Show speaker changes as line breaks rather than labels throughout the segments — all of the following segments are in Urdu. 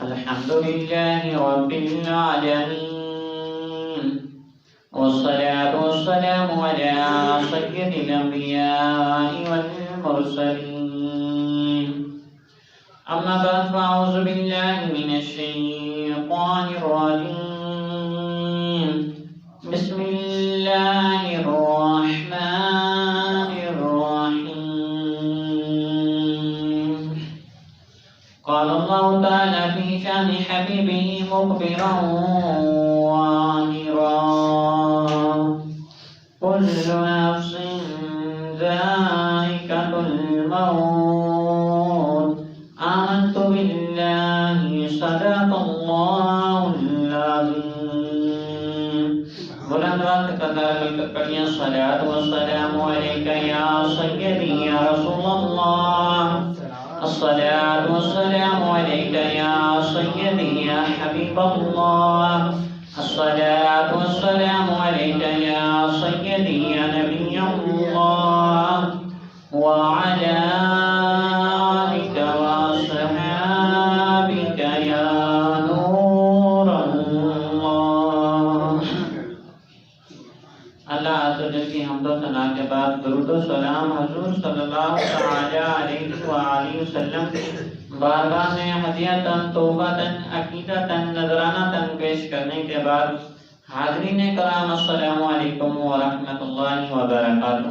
الحمد لله رب العالمين، والصلاة والسلام على سيد الأنبياء والمرسلين. أما بعد، فأعوذ بالله من الشيطان الرجيم. بسم الله الرحمن الرحيم. قال الله تعالى في شأن حبيبه مخبرا وآمرا: كل نفس ذائقة الموت، آمنت بالله، صدق الله العظيم. بلند وقت قدر کڑیاں صلاۃ و السلام علیک یا سیدی یا رسول اللہ، الصلاۃ والسلام علیک یا سیدی یا حبیب اللہ، الصلاۃ والسلام علیک یا سیدی یا نبی اللہ، وعلی آلک واصحابک یا نور اللہ۔ اللہ عز و جل کی حمد و ثنا کے بعد درود و سلام حضور صلی اللہ تعالی علیہ وآلہ وسلم بارگاہ میں ہدیۃً توبۃً عقیدۃً نذرانۃً پیش کرنے کے بعد، حاضرین کرام السلام علیکم ورحمۃ اللہ وبرکاتہ۔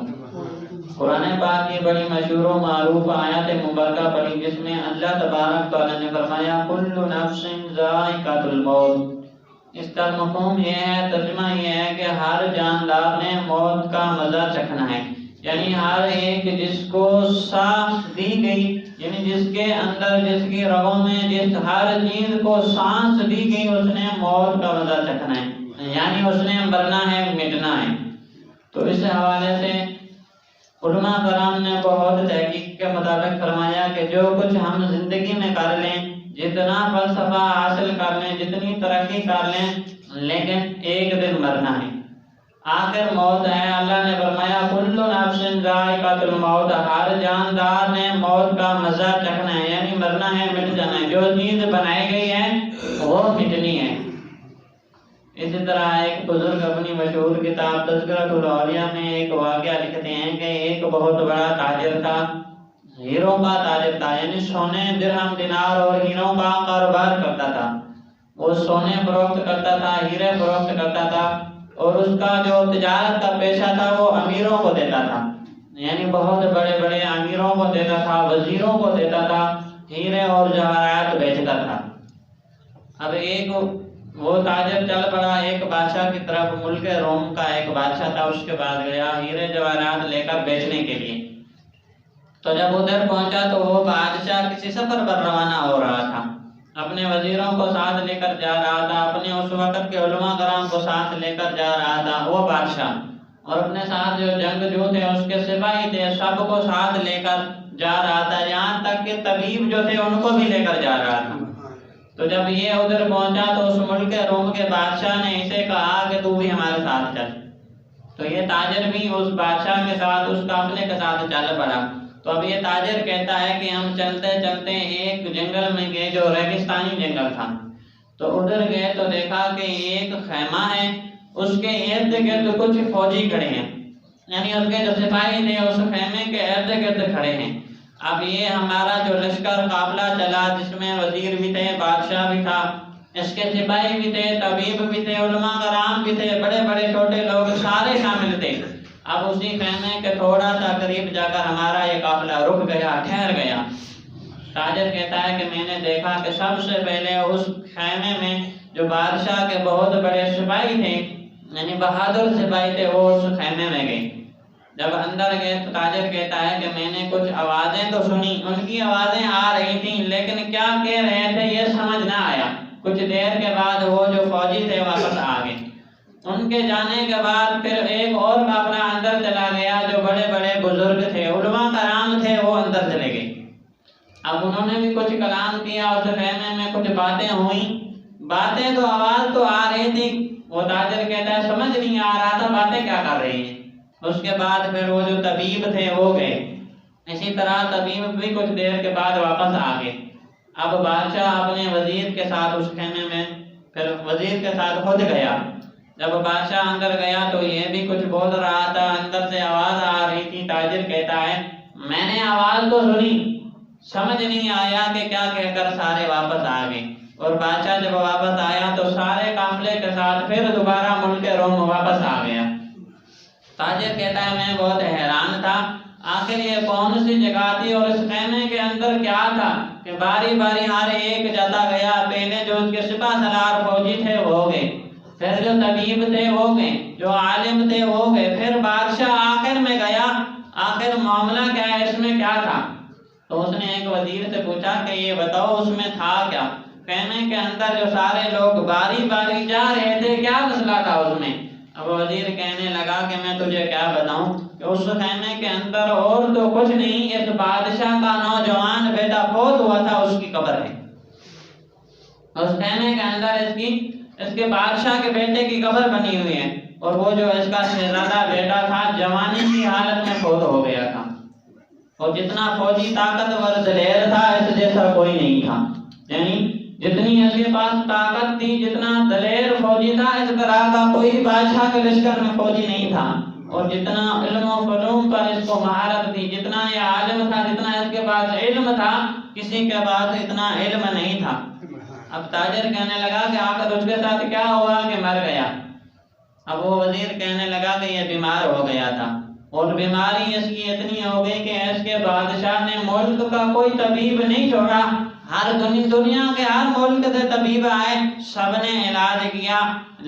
قرآن پاک کی بڑی مشہور و معروف آیات مبارکہ پڑھی، جس میں اللہ تبارک تعالیٰ نے فرمایا کل نفس ذائقۃ الموت۔ اس کا مفہوم یہ ہے، ترجمہ یہ ہے کہ ہر جاندار نے موت کا مزہ چکھنا ہے، یعنی ہر ایک جس کو سانس دی گئی، یعنی جس کے اندر، جس کی رگوں میں جس ہر چیز کو سانس دی گئی، اس نے موت کا مزہ چکھنا ہے، یعنی اس نے مرنا ہے، مٹنا ہے۔ تو اس حوالے سے علماء کرام نے بہت تحقیق کے مطابق فرمایا کہ جو کچھ ہم زندگی میں کر لیں، جتنا فلسفہ حاصل کر لیں، جتنی ترقی کر لیں، لیکن ایک دن مرنا ہے، آخر موت ہے۔ اللہ نے فرمایا کل نفس ذائقۃ الموت، ہر جاندار نے موت کا مزہ چکھنا ہے، یعنی مرنا ہے، مٹ جانا ہے۔ جو چیز بنائی گئی ہے وہ مٹنی ہے۔ اسی طرح ایک بزرگ اپنی مشہور کتاب تذکرۃ الاولیاء میں ایک واقعہ لکھتے ہیں کہ ایک بہت بڑا تاجر تھا، ہیروں کا تاجر تھا، یعنی سونے، درہم، دینار اور ہیروں کا کاروبار کرتا تھا۔ وہ سونے فروخت کرتا تھا، ہیرے فروخت کرتا تھا، اور اس کا جو تجارت کا پیشہ تھا وہ امیروں کو دیتا تھا، یعنی بہت بڑے بڑے امیروں کو دیتا تھا، وزیروں کو دیتا تھا، ہیرے اور جواہرات بیچتا تھا۔ اب ایک وہ تاجر چل پڑا ایک بادشاہ کی طرف، ملک روم کا ایک بادشاہ تھا، اس کے بعد گیا ہیرے جواہرات لے کر بیچنے کے لیے۔ تو جب ادھر پہنچا تو وہ بادشاہ کسی سفر پر روانہ ہو رہا تھا، اپنے وزیروں کو ساتھ لے کر جا رہا تھا، اپنے اس وقت کے علماء کرام کو ساتھ لے کر جا رہا تھا وہ بادشاہ، اور اپنے ساتھ جو جنگجو تھے، اس کے سپاہی تھے، سب کو ساتھ لے کر جا رہا تھا، یہاں تک کہ طبیب جو تھے ان کو بھی لے کر جا رہا تھا۔ تو جب یہ ادھر پہنچا تو اس ملک روم کے بادشاہ نے اسے کہا کہ تو بھی ہمارے ساتھ چل۔ تو یہ تاجر بھی اس بادشاہ کے ساتھ، اس قافلے کے ساتھ چل پڑا۔ تو اب یہ تاجر کہتا ہے کہ ہم چلتے چلتے ایک جنگل میں گئے جو ریگستانی جنگل تھا۔ تو ادھر گئے تو دیکھا کہ ایک خیمہ ہے، اس کے ارد گرد کچھ فوجی کھڑے ہیں، یعنی اس کے جو سپاہی تھے اس خیمے کے ارد گرد کھڑے ہیں۔ اب یہ ہمارا جو لشکر قافلہ چلا، جس میں وزیر بھی تھے، بادشاہ بھی تھا، اس کے سپاہی بھی تھے، طبیب بھی تھے، علماء کرام بھی تھے، بڑے بڑے چھوٹے لوگ سارے شامل تھے۔ اب اسی خیمے کے تھوڑا سا قریب جا کر ہمارا یہ قافلہ رک گیا، ٹھہر گیا۔ تاجر کہتا ہے کہ میں نے دیکھا کہ سب سے پہلے اس خیمے میں جو بادشاہ کے بہت بڑے سپاہی تھے، یعنی بہادر سپاہی تھے، وہ اس خیمے میں گئے۔ جب اندر گئے تو تاجر کہتا ہے کہ میں نے کچھ آوازیں تو سنی، ان کی آوازیں آ رہی تھیں، لیکن کیا کہہ رہے تھے یہ سمجھ نہ آیا۔ کچھ دیر کے بعد وہ جو فوجی تھے واپس آ گئے۔ ان کے جانے کے بعد پھر ایک اور قافلہ اندر چلا گیا، جو بڑے بڑے بزرگ تھے، علماء کرام تھے، وہ اندر چلے گئے۔ اب انہوں نے بھی کچھ کلام کیا، اس خیمے میں کچھ باتیں ہوئیں، باتیں تو آواز تو آ رہی تھی، وہ تاجر کہتا ہے سمجھ نہیں آ رہا تھا باتیں کیا کر رہی ہیں۔ اس کے بعد پھر وہ جو طبیب تھے وہ گئے، اسی طرح طبیب بھی کچھ دیر کے بعد واپس آ گئے۔ اب بادشاہ اپنے وزیر کے ساتھ اس خیمے میں پھر وزیر کے ساتھ خود گیا۔ جب بادشاہ اندر گیا تو یہ بھی کچھ بول رہا تھا، اندر سے آواز آ رہی تھی۔ تاجر کہتا ہے میں نے آواز تو سنی، سمجھ نہیں آیا کہ کیا کہہ کر سارے واپس آ گئے، اور بادشاہ جب واپس آیا تو سارے قافلے کے ساتھ پھر دوبارہ ملک روم واپس آ گیا۔ تاجر کہتا ہے میں بہت حیران تھا، آخر یہ کون سی جگہ تھی اور اس خیمے کے اندر کیا تھا کہ باری باری ہر ایک جاتا گیا۔ پہلے جو اس کے سپاہ سالار فوجی تھے وہ ہو گئے، پھر جو طبیب تھے وہ گئے، جو عالم تھے وہ گئے، پھر بادشاہ آخر میں گیا۔ آخر معاملہ کیا ہے، اس میں کیا تھا؟ تو اس نے ایک وزیر سے پوچھا کہ یہ بتاؤ اس میں تھا کیا؟ خیمے کے اندر جو سارے لوگ باری باری جا رہے تھے، کیا مسئلہ تھا اس میں؟ اب وزیر کہنے لگا کہ میں تجھے کیا بتاؤں کہ اس خیمے کے اندر اور تو کچھ نہیں، اس بادشاہ کا نوجوان بیٹا فوت ہوا تھا، اس کی قبر ہے۔ اس خیمے کے اندر اس کے بادشاہ کے بیٹے کی قبر بنی ہوئی ہے، اور وہ جو اس کا شہزادہ بیٹا تھا جوانی کی حالت میں فوت ہو گیا تھا، اور جتنا فوجی طاقتور دلیر تھا اس جیسا کوئی نہیں تھا، یعنی جتنی اس کے پاس طاقت تھی، جتنا دلیر فوجی تھا، اس طرح کا کوئی بادشاہ کے لشکر میں فوجی نہیں تھا، اور جتنا علم و فنون پر اس کو مہارت تھی، جتنا یہ عالم تھا، جتنا اس کے پاس علم تھا، کسی کے پاس اتنا علم نہیں تھا۔ اب تاجر کہنے لگا کہ آخر اس کے ساتھ کیا ہوا کہ مر گیا؟ اب وہ وزیر کہنے لگا کہ یہ بیمار ہو گیا تھا، اور بیماری اس کی اتنی ہو گئی کہ اس کے بادشاہ نے ملک کا کوئی طبیب نہیں چھوڑا، ہر دنیا کے ہر ملک سے طبیب آئے، سب نے علاج کیا،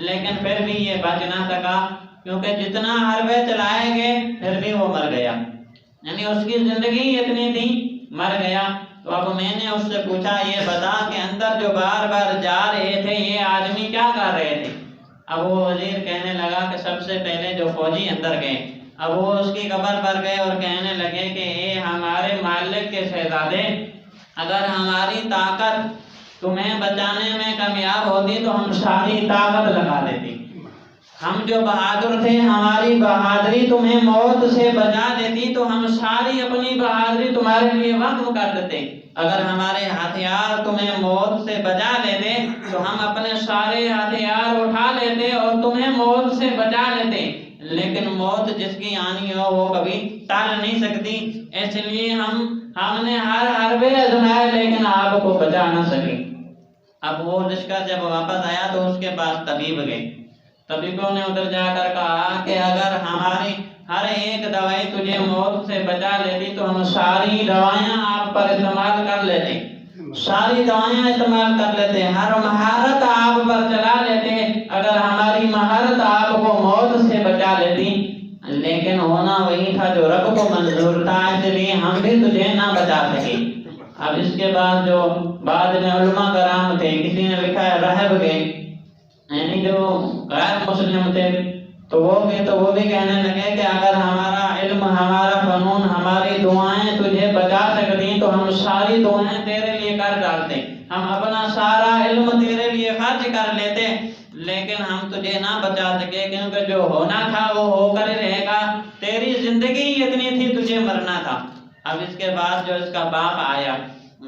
لیکن پھر بھی یہ بچ نہ سکا، کیونکہ جتنا حربے چلائے گئے پھر بھی وہ مر گیا، یعنی اس کی زندگی اتنی تھی، مر گیا۔ تو اب میں نے اس سے پوچھا یہ بتا کہ اندر جو بار بار جا رہے تھے یہ آدمی کیا کر رہے تھے؟ اب وہ وزیر کہنے لگا کہ سب سے پہلے جو فوجی اندر گئے، اب وہ اس کی قبر پر گئے اور کہنے لگے کہ اے ہمارے مالک کے شہزادے، اگر ہماری طاقت تمہیں بچانے میں کامیاب ہوتی تو ہم ساری طاقت لگا دیتی، ہم جو بہادر تھے ہماری بہادری تمہیں موت سے بچا دیتی تو ہم ساری اپنی بہادری تمہارے لیے وقف کر دیتے، اگر ہمارے ہتھیار تمہیں موت سے بچا لیتے تو ہم اپنے سارے ہتھیار اٹھا لیتے اور تمہیں موت سے بچا لیتے، لیکن موت جس کی آنی ہو وہ کبھی ٹال نہیں سکتی، اس لیے ہم نے ہر حربے آزمائے لیکن آپ کو بچا نہ سکے۔ اب وہ لشکر جب واپس آیا تو اس کے پاس طبیب گئے، طبیبوں نے ادھر جا کر کہا کہ اگر ہماری ہر ایک دوائی تجھے موت سے بچا لیتی تو ہم ساری دوائیاں آپ پر استعمال کر لیتے، ساری دوائیاں استعمال کر لیتے، ہر مہارت آپ پر چلا لیتے اگر ہماری مہارت آپ کو موت سے بچا لیتی، لیکن ہونا وہی تھا جو رب کو منظور تھا، اس لیے ہم بھی تجھے نہ بچا سکے۔ اب اس کے بعد جو بعد میں علماء کرام تھے، کسی نے لکھا ہے راہب گئے، یعنی جو غیر مسلم تھے تو وہ بھی کہنے لگے کہ اگر ہمارا علم، ہمارا فنون، ہماری دعائیں تجھے بچا سکتی تو ہم ساری دعائیں تیرے لیے کر ڈالتے، ہم اپنا سارا علم تیرے لیے خرچ کر لیتے، لیکن ہم تجھے نہ بچا سکے کیونکہ جو ہونا تھا وہ ہو کر رہے گا، تیری زندگی اتنی تھی، تجھے مرنا تھا۔ اب اس کے بعد جو اس کا باپ آیا،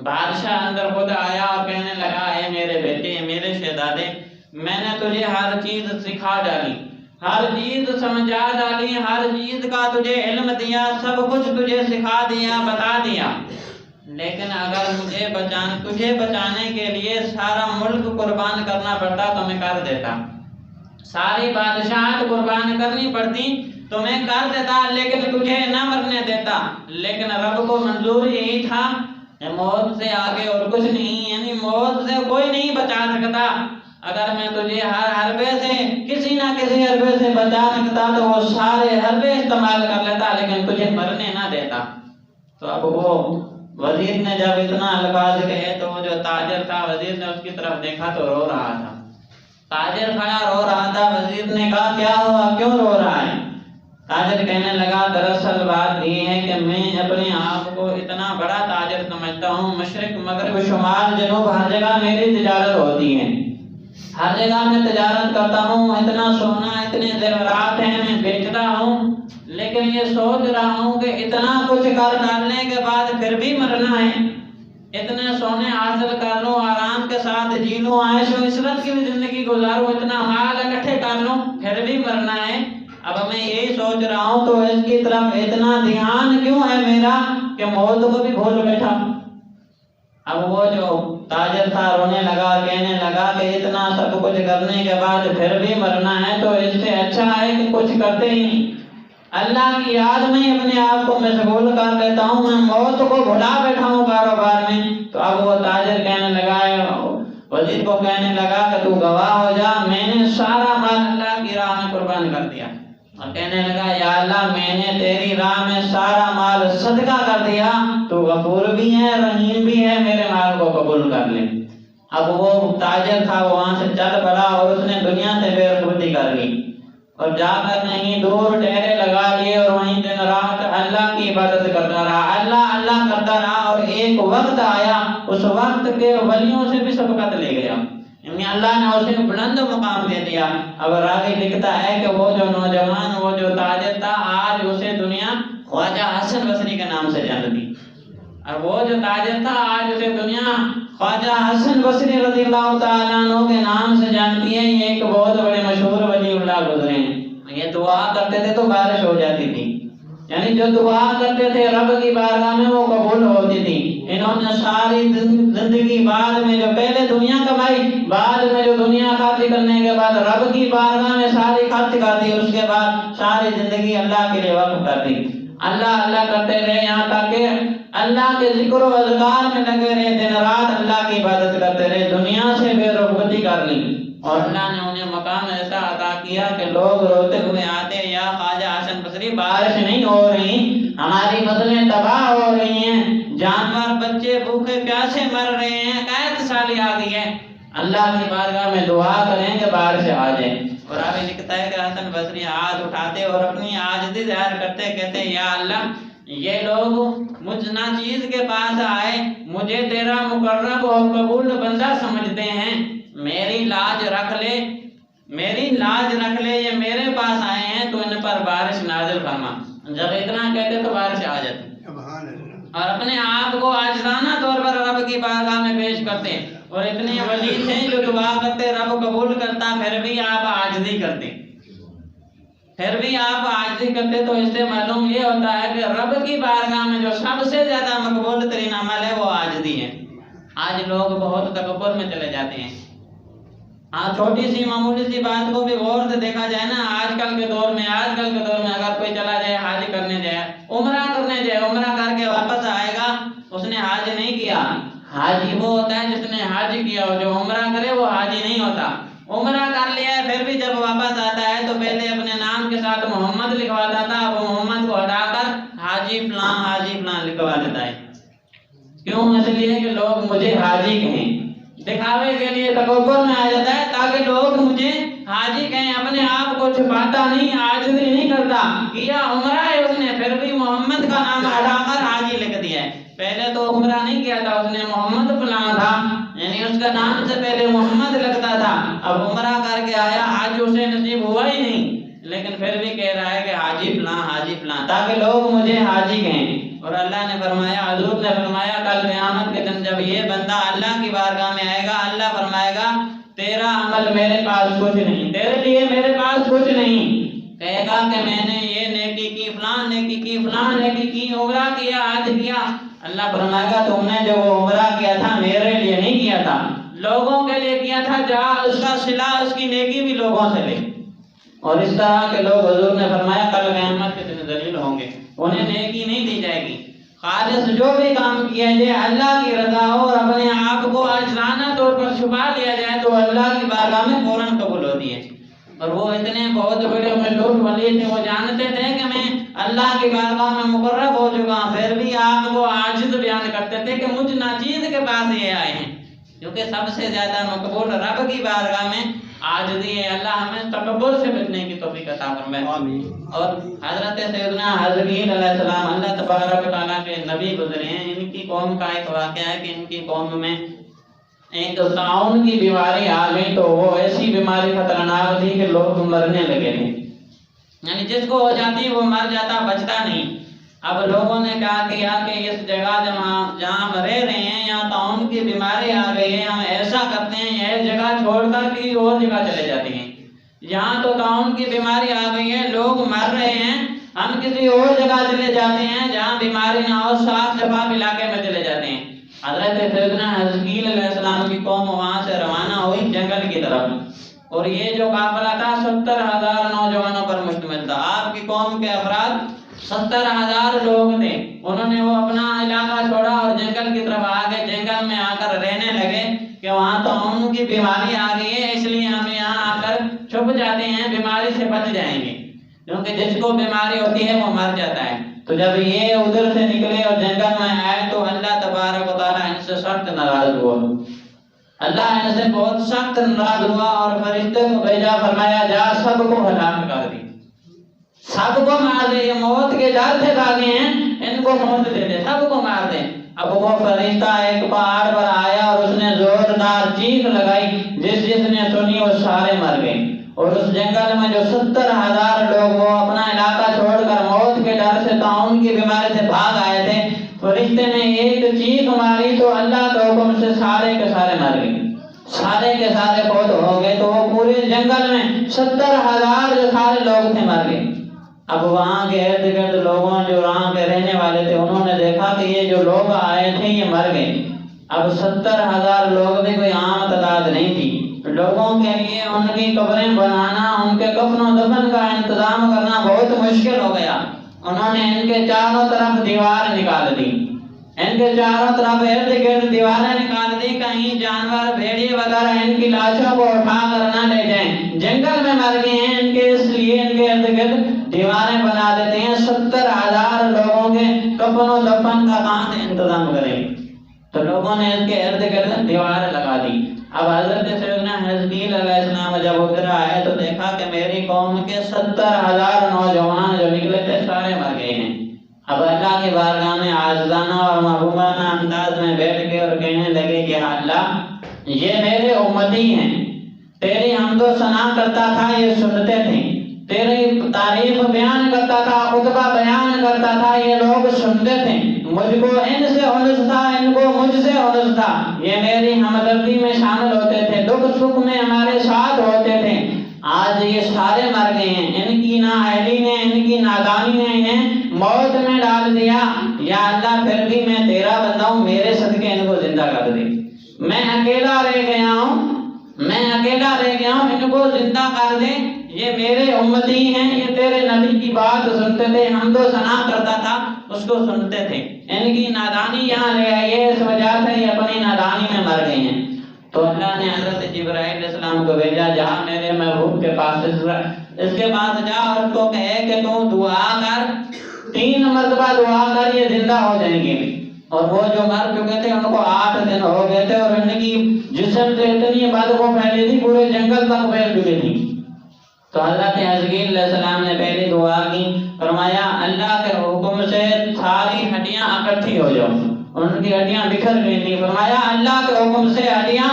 بادشاہ اندر خود آیا اور کہنے لگا اے میرے بیٹے، میرے شہزادے، میں نے تجھے ہر چیز سکھا ڈالی، ہر چیز سمجھا ڈالی، ہر چیز کا تجھے علم دیا، سب کچھ تجھے سکھا دیا، بتا دیا، لیکن اگر تجھے بچانے کے لیے سارا ملک قربان کرنا پڑتا تو میں کر دیتا، ساری بادشاہت قربان کرنی پڑتی تو میں کر دیتا، لیکن تجھے نہ مرنے دیتا، لیکن رب کو منظور یہی تھا کہ موت سے آگے اور کچھ نہیں، یعنی موت سے کوئی نہیں بچا سکتا، اگر میں تجھے ہر حربے سے کسی نہ کسی حربے سے بچا سکتا تو وہ سارے حربے استعمال کر لیتا، لیکن تجھے مرنے نہ دیتا۔ تو اب وہ وزیر نے جب اتنا الفاظ کہے تو وہ جو تاجر تھا، وزیر نے اس کی طرف دیکھا تو رو رہا تھا، تاجر کھڑا رو رہا تھا، وزیر نے کہا کیا ہوا، کیوں رو رہا ہے؟ تاجر کہنے لگا دراصل بات یہ ہے کہ میں اپنے آپ کو اتنا بڑا تاجر سمجھتا ہوں، مشرق مغرب شمال جنوب ہر جگہ میری تجارت ہوتی ہے، ہر جگہ میں تجارت کرتا ہوں، اتنا سونا، اتنے زیورات ہیں میں بیچتا ہوں، لیکن یہ سوچ رہا ہوں کہ اتنا کچھ کر ڈالنے کے بعد پھر بھی مرنا ہے، اتنے سونے حاصل کر لوں، آرام کے ساتھ جی لوں، عیش و عشرت کی بھی زندگی گزاروں، اتنا مال اکٹھے کر لوں، پھر بھی مرنا ہے۔ اب میں یہی سوچ رہا ہوں تو اس کی طرف اتنا دھیان کیوں ہے میرا کہ موت کو بھی بھول بیٹھا۔ اب وہ جو تاجر تھا رونے لگا، کہنے لگا کہ اتنا سب کچھ کرنے کے بعد پھر بھی مرنا ہے تو اس سے اچھا ہے کہ کچھ کرتے ہی نہیں، اللہ کی یاد میں اپنے آپ کو مشغول کر لیتا ہوں، میں موت کو بھلا بیٹھا ہوں کاروبار میں۔ تو اب وہ تاجر کہنے لگا، وزیر کو کہنے لگا کہ تو گواہ ہو جا، میں نے سارا مال اللہ کی راہ میں قربان کر دیا، اور کہنے لگا یا اللہ میں نے تیری راہ میں سارا مال صدقہ کر دیا، تو غفور بھی ہے رحیم بھی ہے، میرے مال کو قبول کر لے۔ اب وہ تاجر تھا وہاں سے چل پڑا اور اس نے دنیا سے بے رغبتی کر لی، اور جا کر کہیں دور ڈیرے لگا لیے اور وہیں دن رات اللہ کی عبادت کرتا رہا، اللہ اللہ کرتا رہا، اور ایک وقت آیا اس وقت کے ولیوں سے بھی سبقت لے گیا، یعنی اللہ نے اسے بلند مقام دے دیا۔ اب راوی لکھتا ہے کہ وہ جو نوجوان، وہ جو تاجر تھا، آج اسے دنیا خواجہ حسن بصری کے نام سے جانتی، اور وہ جو تاجر تھا آج اسے دنیا خواجہ حسن بصری رضی اللہ تعالیٰ عنہ کے نام سے جانتی ہے۔ یہ ایک بہت بڑے مشہور ولی اللہ گزرے ہیں، یہ دعا کرتے تھے تو بارش ہو جاتی تھی، یعنی جو دعا کرتے تھے رب کی بارگاہ میں وہ قبول ہوتی تھی۔ انہوں نے ساری زندگی بعد میں جو پہلے دنیا کمائی، بعد میں جو دنیا خرچ کرنے کے بعد رب کی بارگاہ میں ساری خرچ کر دی، اس کے بعد ساری زندگی اللہ کے لیے وقف کر دی، اللہ اللہ کرتے رہے، یہاں تک کہ اللہ کے ذکر و اذکار میں لگے رہے، دن رات اللہ کی عبادت کرتے رہے، دنیا سے بے رغبتی کر لی، اور اللہ نے انہیں مقام ایسا عطا کیا کہ لوگ روتے ہوئے آتے، یا خواجہ حسن بصری بارش نہیں ہو رہی، ہماری فصلیں تباہ ہو رہی ہیں، جانور بچے بھوکے پیاسے مر رہے ہیں، قحط سالی آ گئی ہے، اللہ کی بارگاہ میں دعا کریں کہ بارش آ جائے۔ اور آگے لکھتا ہے کہ حسن بصری ہاتھ اٹھاتے اور اپنی عاجزی ظاہر کرتے، کہتے یا اللہ یہ لوگ مجھ ناچیز کے پاس آئے، مجھے تیرا مقرب اور قبول بندہ سمجھتے ہیں، میری لاج رکھ لے، میری لاج رکھ لے، یہ میرے پاس آئے ہیں تو ان پر بارش نازل فرما۔ جب اتنا کہتے تو بارش آ جاتی، اور اپنے آپ کو عاجزانہ طور پر رب کی بارگاہ میں پیش کرتے، اور اتنے ولی تھے جو دعا کرتے رب قبول کرتا، پھر بھی آپ عاجزی کرتے، پھر بھی آپ عاجزی کرتے، تو اس سے معلوم یہ ہوتا ہے کہ رب کی بارگاہ میں جو سب سے زیادہ مقبول ترین عمل ہے وہ عاجزی ہے۔ آج لوگ بہت تکبر میں چلے جاتے ہیں، چھوٹی سی معمولی سی بات کو بھی غور سے دیکھا جائے نا، آج کل کے دور میں اگر کوئی چلا جائے حج کرنے جائے، عمرہ کرنے جائے، عمرہ کر کے واپس آئے گا، اس نے حج نہیں کیا۔ حاجی وہ ہوتا ہے جس نے حج کیا ہو، جو عمرہ کرے وہ حاجی نہیں ہوتا۔ عمرہ کر لیا ہے پھر بھی جب واپس آتا ہے تو پہلے اپنے نام کے ساتھ محمد لکھواتا تھا، اب محمد کو ہٹا کر حاجی فلاں لکھوا دیتا ہے۔ کیوں؟ اس لیے کہ لوگ مجھے حاجی کہیں، دکھاوے کے لیے تکبر میں آ جاتا ہے تاکہ لوگ مجھے حاجی کہیں، اپنے آپ کو چھپاتا نہیں، عاجزی نہیں کرتا۔ کیا عمرہ ہے اس نے، پھر بھی محمد کا نام ہٹا کر حاجی لکھ دیا ہے۔ پہلے تو عمرہ نہیں کیا تھا اس نے، محمد فلاں تھا، یعنی اس کا نام سے پہلے محمد لگتا تھا، اب عمرہ کر کے آیا، حج اسے نصیب ہوا ہی نہیں، لیکن پھر بھی کہہ رہا ہے کہ حاجی فلاں تاکہ لوگ مجھے حاجی کہیں۔ اور اللہ نے فرمایا، حضور نے فرمایا، کل قیامت کے دن جب یہ بندہ اللہ کی بارگاہ میں آئے گا، اللہ فرمائے گا تیرا عمل میرے پاس کچھ نہیں، تیرے لیے میرے پاس کچھ نہیں، کہے گا کہ میں نے یہ نیکی کی، فلاں نیکی کی، عمرہ کیا، حج کیا۔ اللہ فرمائے گا تم نے جو وہ عمرہ کیا تھا میرے لیے نہیں کیا تھا، لوگوں کے لیے کیا تھا، جا اس کا صلہ، اس کی نیکی بھی لوگوں سے لے۔ اور اس طرح کے لوگ حضور نے فرمایا کل قیامت کے دن ذلیل ہوں گے، انہیں نیکی نہیں دی جائے گی۔ خالص جو بھی کام کیا جائے اللہ کی رضا ہو اور اپنے آپ کو عاجزانہ طور پر چھپا لیا جائے تو اللہ کی بارگاہ میں فوراً قبول ہوتی ہے۔ اور وہ اتنے بہت بڑے مشہور ولی تھے، وہ جانتے تھے کہ میں اللہ کی بارگاہ میں مقرب ہو چکا ہوں، پھر بھی آپ کو عاجز بیان کرتے تھے کہ مجھ ناچیز کے پاس یہ آئے ہیں، کیونکہ سب سے زیادہ مقبول رب کی بارگاہ میں عاجزی ہے۔ اللہ ہمیں تکبر سے بچنے کی توفیق عطا فرمائے۔ اور حضرت سیدنا حضرین علیہ السلام اللہ تبارک و تعالیٰ کے نبی گزرے ہیں، ان کی قوم کا ایک واقعہ ہے کہ ان کی قوم میں ایک طاعون کی بیماری آ گئی، تو وہ ایسی بیماری خطرناک تھی کہ لوگ مرنے لگے تھے، یعنی جس کو ہو جاتی وہ مر جاتا، بچتا نہیں۔ اب لوگوں نے کہا کیا کہ اس جگہ جہاں ہم رہ رہے ہیں یہاں طاعون کی بیماری آ گئی ہے، ہم ایسا کرتے ہیں یہ جگہ چھوڑ کر کسی اور جگہ چلے جاتے ہیں، یہاں تو طاعون کی بیماری آ گئی ہے، لوگ مر رہے ہیں، ہم کسی اور جگہ چلے جاتے ہیں جہاں بیماری نہ ہو، صاف شفاف علاقے میں چلے جاتے ہیں۔ حضرت سیدنا حزقیل علیہ السلام کی قوم وہاں سے روانہ ہوئی جنگل کی طرف، اور یہ جو قافلہ تھا 70,000 نوجوانوں پر مشتمل تھا۔ آپ کی قوم کے افراد 70,000 لوگ تھے، انہوں نے وہ اپنا علاقہ چھوڑا اور جنگل کی طرف آگے جنگل میں آ کر رہنے لگے کہ وہاں طاعون کی بیماری آ گئی ہے، اس لیے ہم یہاں آ کر چھپ جاتے ہیں، بیماری سے بچ جائیں گے، کیونکہ جس کو بیماری ہوتی ہے وہ مر جاتا ہے۔ تو جب یہ ادھر سے نکلے اور جنگل میں آئے تو اللہ تبارک و تعالیٰ ان سے سخت ناراض ہوا، اللہ ان سے بہت سخت ناراض ہوا اور فرشتے کو بھیجا، فرمایا جا سب کو ہلاک کر دی، سب کو مار دے، یہ موت کے ڈر سے بھاگے ہیں، ان کو موت دے دے، سب کو مار دے۔ اب وہ فرشتہ ایک پہاڑ پر آیا اور اس نے زوردار چیخ لگائی، جس نے سنی وہ سارے مر گئے۔ اور اس جنگل میں جو 70,000 لوگ وہ اپنا علاقہ چھوڑ کر موت کے ڈر سے طاعون کی بیماری سے بھاگ آئے تھے، فرشتے نے ایک چیخ ماری تو اللہ کے حکم سے سارے کے سارے مر گئے، سارے کے سارے فوت ہو گئے۔ تو وہ پورے جنگل میں 70,000 جو سارے لوگ تھے مر گئے۔ اب وہاں کے ارد گرد لوگوں جو وہاں کے رہنے والے تھے انہوں نے دیکھا کہ یہ جو لوگ آئے تھے یہ مر گئے۔ اب 70,000 لوگ بھی کوئی عام تعداد نہیں تھی، لوگوں کے لیے ان کی قبریں بنانا، ان کے کفن و دفن کا انتظام کرنا بہت مشکل ہو گیا۔ انہوں نے ان کے چاروں طرف دیوار نکال دی، ان کے چاروں طرف ارد گرد دیواریں نکال دی، کہیں جانور بھیڑیے وغیرہ ان کی لاشوں کو اٹھا کر نہ لے جائیں، جنگل میں مر گئے ہیں ان کے، اس لیے ان کے ارد گرد دیواریں بنا دیتے ہیں۔ 70,000 لوگوں کے کفن و دفن کا کہاں سے انتظام کریں؟ تو لوگوں نے اس کے ارد گرد دیوار لگا دی۔ اب حضرت سیدنا حزقیل علیہ السلام جب ادھر آئے تو دیکھا کہ میری قوم کے 70,000 نوجوان جو نکلے تھے سارے مر گئے ہیں۔ اب اللہ کی بارگاہ میں عاجزانہ اور محبوبانہ انداز میں بیٹھ کے اور کہنے لگے کہ اللہ یہ میرے امتی ہیں، تیری حمد و ثنا کرتا تھا یہ سنتے تھے، تیری تعریف بیان کرتا تھا، خطبہ بیان کرتا تھا، یہ لوگ سنتے تھے، مجھ کو ان سے انس تھا، ان کو مجھ سے انس تھا، یہ میری ہمدردی میں شامل ہوتے تھے، دکھ سکھ میں ہمارے ساتھ ہوتے تھے، آج یہ سارے مر گئے ہیں، ان کی نااہلی نے، ان کی نادانی نے انہیں موت میں ڈال دیا، یا اللہ پھر بھی میں تیرا بندہ ہوں، میرے صدقے ان کو زندہ کر دے، میں اکیلا رہ گیا ہوں، ان کو زندہ کر دے، یہ میرے امتی ہیں، یہ تیرے نبی کی بات سنتے تھے، حمد و ثنا کرتا تھا اس کو سنتے تھے، ان کی نادانی یہاں لے آئی ہے، اس وجہ سے یہ اپنی نادانی میں مر گئے ہیں۔ تو اللہ نے حضرت جبرائیل علیہ السلام کو بھیجا، جہاں میرے محبوب کے پاس اس کے پاس جا اور اس کو کہے کہ تو دعا کر، 3 مرتبہ دعا کر، یہ زندہ ہو جائیں گے۔ اور وہ جو مر چکے تھے ان کو 8 دن ہو گئے تھے اور ان کی جسم سے اتنی بدبو پھیلی تھی پورے جنگل تک پھیل چکی تھی۔ تو حضرت حزقیل علیہ السلام نے پہلی دعا کی، فرمایا اللہ کے حکم سے ساری ہڈیاں اکٹھی ہو جاؤ، ان کی ہڈیاں بکھر گئی تھی، فرمایا اللہ کے حکم سے ہڈیاں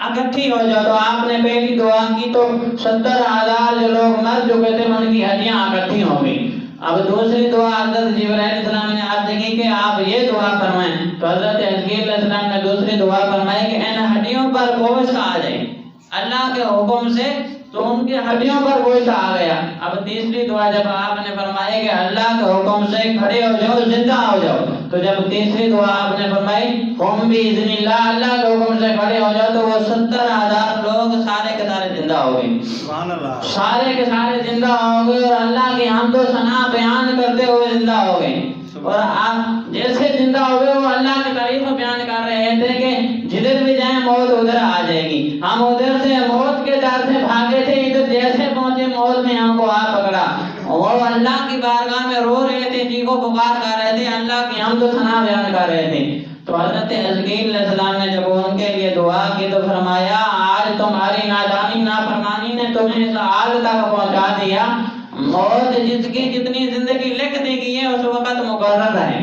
اکٹھی ہو جاؤ۔ تو آپ نے پہلی دعا کی تو 70,000 جو لوگ مر چکے تھے ان کی ہڈیاں اکٹھی ہو گئی۔ اب دوسری دعا حضرت جبرائیل علیہ السلام نے عرض کی کہ آپ یہ دعا فرمائیں، تو حضرت حزقیل علیہ السلام نے دوسری دعا فرمائی کہ ان ہڈیوں پر گوشت آ جائے اللہ کے حکم سے، تو ان کی ہڈیوں پر گوشت آ گیا۔ اب تیسری دعا جب آپ نے فرمائی کہ اللہ کے حکم سے کھڑے ہو جاؤ، زندہ ہو جاؤ، تو جب تیسری دعا آپ نے فرمائی قوم بھی اذن اللہ کے حکم سے کھڑے ہو جاؤ، تو وہ 70,000 لوگ سارے کے سارے زندہ ہو گئے،
سبحان اللہ،
سارے کے سارے زندہ ہو گئے اور اللہ کی حمد و ثنا بیان کرتے ہوئے زندہ ہو گئے۔ اور آپ جیسے زندہ ہو گئے وہ اللہ کی تعریف بیان کر رہے تھے کہ جدھر بھی جائیں موت ادھر آ جائے گی، ہم ادھر سے موت کے ڈر سے بھاگے تھے، ادھر جیسے پہنچے موت نے ہم کو آ پکڑا۔ وہ اللہ کی بارگاہ میں رو رہے تھے، چیخ و پکار کر رہے تھے، اللہ کی حمد و ثنا بیان کر رہے تھے۔ تو حضرت حزقیل علیہ السلام نے جب ان کے لیے دعا کی تو فرمایا آج تمہاری نادانی نافرمانی نے تمہیں اس حال تک پہنچا دیا، موت جس کی جتنی زندگی لکھ دی گئی ہے اس وقت مقرر ہے،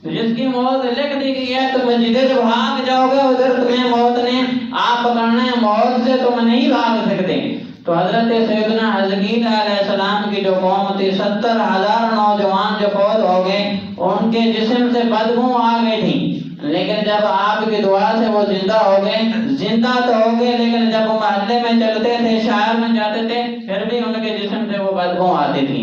جس کی موت لکھ دی گئی ہے تم جدھر بھاگ جاؤ گے ادھر تمہیں موت نے آپ پکڑنا ہے، موت سے تم نہیں بھاگ سکتے۔ تو حضرت سیدنا حزقیل علیہ السلام کی جو قوم تھی 70,000 نوجوان جو فوت ہو گئے، ان کے جسم سے بدبو آ گئی تھی، لیکن جب آپ کی دعا سے وہ زندہ ہو گئے، زندہ تو ہو گئے لیکن جب وہ محلے میں چلتے تھے، شہر میں جاتے تھے، پھر بھی ان کے جسم سے وہ بدبو آتی تھی،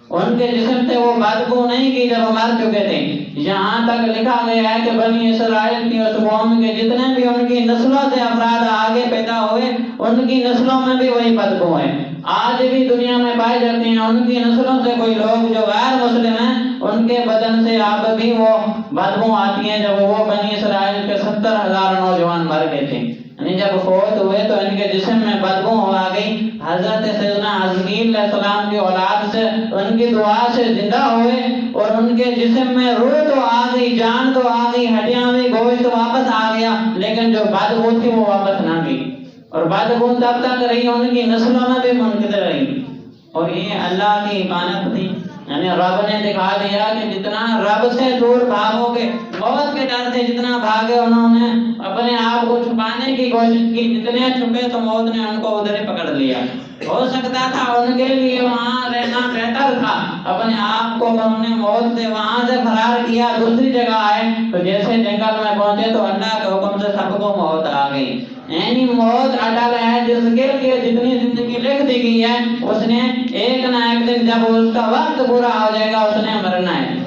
ان کے جسم سے وہ بدبو نہیں کی جب مر چکے تھے۔ یہاں تک لکھا گیا ہے کہ بنی اسرائیل کی اس قوم کے جتنے بھی ان کی نسلوں سے افراد آگے پیدا ہوئے، ان کی نسلوں میں بھی وہی بدبو ہے، آج بھی دنیا میں پائی جاتی ہیں۔ ان کی نسلوں سے کوئی لوگ جو غیر مسلم ہیں، ان کے بدن سے اب بھی وہ بدبو آتی ہے، جب وہ بنی اسرائیل کے 70,000 نوجوان مر گئے تھے، یعنی جب فوت ہوئے تو ان کے جسم میں بدبو آ گئی۔ حضرت سیدنا حزقیل علیہ السلام کی اولاد سے ان کی دعا سے زندہ ہوئے اور ان کے جسم میں روح تو آ گئی، جان تو آ گئی، ہڈیاں بھی، گوشت واپس آ گیا، لیکن جو بدبو تھی وہ واپس نہ گئی، اور بدبو تب تک رہی، ان کی نسلوں میں بھی منقطع رہی۔ اور یہ اللہ کی حکمت تھی، یعنی رب نے دکھا دیا کہ جتنا رب سے دور بھاگو گے، موت کے ڈر سے جتنا بھاگے، انہوں نے اپنے آپ کو چھپانے کی کوشش کی، جتنے چھپے تو موت نے ان کو ادھر ہی پکڑ لیا۔ ہو سکتا تھا ان کے لیے وہاں رہنا بہتر تھا، اپنے آپ کو انہوں نے موت سے وہاں سے فرار کیا، دوسری جگہ آئے تو جیسے جنگل میں پہنچے تو اللہ کے حکم سے سب کو موت آ گئی۔ یعنی موت اٹل ہے، جس کے لیے جتنی زندگی لکھ دی گئی ہے، اس نے ایک نہ ایک دن جب اس کا وقت پورا ہو جائے گا اس نے مرنا ہے۔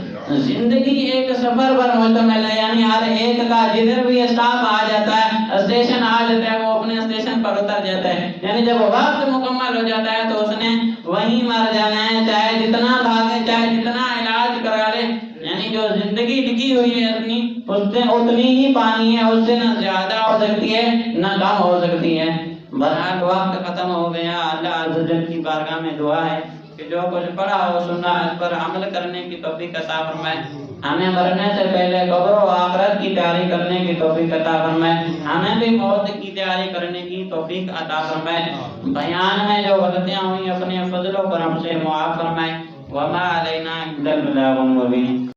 زندگی ایک سفر پر مشتمل ہے، یعنی ہر ایک کا جدھر بھی اسٹاپ آ جاتا ہے، اسٹیشن آ جاتا ہے، وہ اپنے اسٹیشن پر اتر جاتا ہے، یعنی جب وقت مکمل ہو جاتا ہے تو اس نے وہیں مر جانا ہے، چاہے جتنا بھاگے، چاہے جتنا علاج کرا لے، یعنی جو زندگی لکھی ہوئی ہے اپنی، اس سے اتنی ہی پانی ہے، اس سے نہ زیادہ ہو سکتی ہے نہ کم ہو سکتی ہے۔ برحق وقت ختم ہو گیا۔ اللہ عز و جل کی بارگاہ میں دعا ہے کہ جو کچھ پڑھا ہو سنا اس پر عمل کرنے کی توفیق عطا فرمائے، ہمیں مرنے سے پہلے قبر و آخرت کی تیاری کرنے کی توفیق عطا فرمائے، ہمیں بھی موت کی تیاری کرنے کی توفیق عطا فرمائے، بیان میں جو غلطیاں ہوئی اپنے فضل و کرم سے معاف فرمائے۔ وما علینا الا البلاغ المبین۔